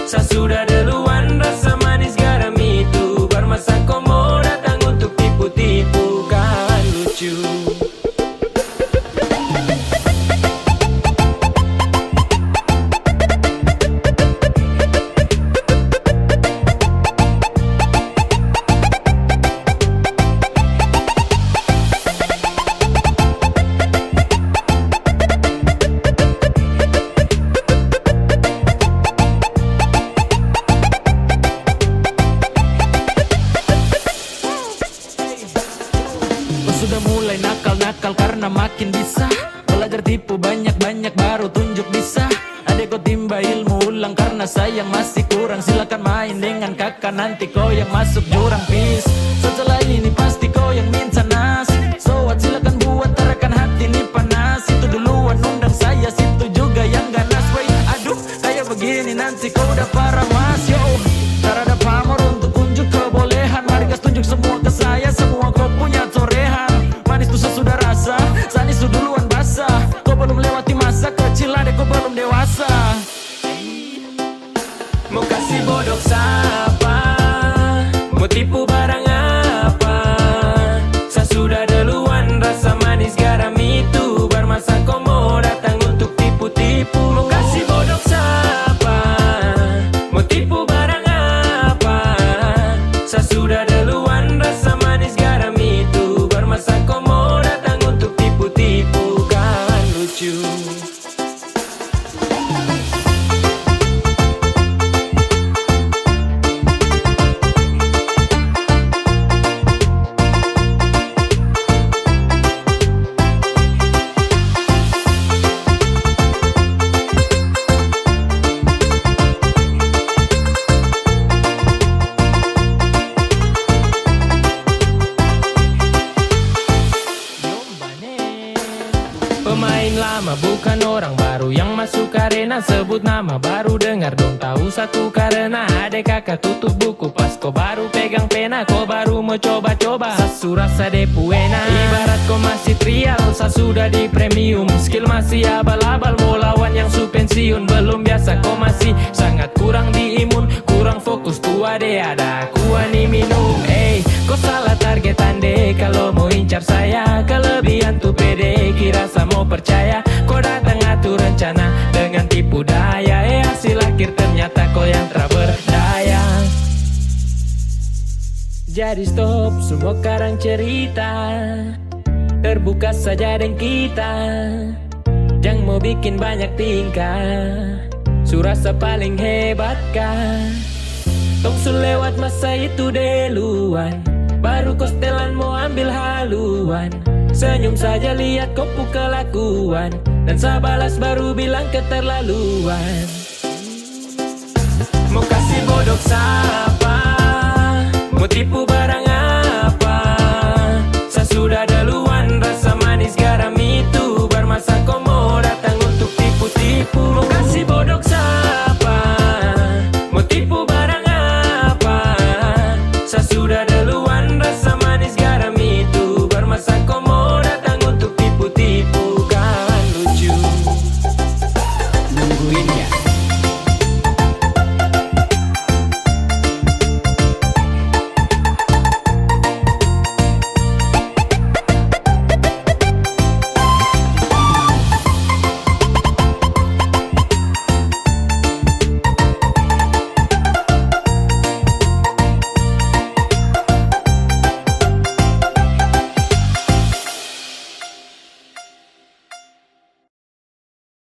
Saya sudah duluan, rasa manis garam itu bermasa komo datang untuk tipu-tipu. Kan lucu. Sudah mulai nakal-nakal karena makin bisa belajar tipu banyak-banyak baru tunjuk bisa. Adek kau timba ilmu ulang karena sayang masih kurang. Silakan main dengan kakak nanti kau yang masuk jurang pis. Setelah ini pasti kau yang minta nas. So what silakan buat tarakan hati ini panas. Itu duluan undang saya, situ juga yang ganas. Wait, aduh kayak begini nanti kau udah parah mas. Yo, tak ada pamor untuk unjuk kebolehan. Mari gas tunjuk semua ke saya, semua kau punya torehan. Manis tuh sudah rasa, sanis tuh duluan basah. Kau belum lewati masa kecil, adek kau belum dewasa. Mau kasih bodoh siapa? Mau tipu barang apa? Saya sudah duluan, rasa manis garam itu bermasa komo datang untuk tipu-tipu. Mau kasih bodoh siapa? Mau tipu barang apa? Saya sudah duluan, rasa manis garam itu bermasa komo datang untuk tipu-tipu. Kan lucu. Pemain lama bukan orang baru yang masuk arena. Sebut nama baru dengar dong tahu satu karena adek kakak tutup buku pas kau baru pegang pena. Kau baru mau coba-coba sasu rasa depuena. Ibarat kau masih trial, saya sudah di premium. Skill masih abal-abal, mau lawan yang su pensiun. Belum biasa kau masih sangat kurang di imun. Kurang fokus tua deh ada kuani minum. Kau salah targetan deh kalau mau incar saya. Kelebihan tuh pede kira saya mau percaya. Kau datang atur rencana dengan tipu daya. Hasil akhir ternyata kau yang tak berdaya. Jadi stop semua karang cerita, terbuka saja dengan kita. Jangan mau bikin banyak tingkah, surasa paling hebat kah? Tong su lewat masa itu duluan, baru kau setelan mau ambil haluan. Senyum saja lihat kau kelakuan, dan saya balas baru bilang keterlaluan. Mau kasih bodoh siapa? Mau tipu barang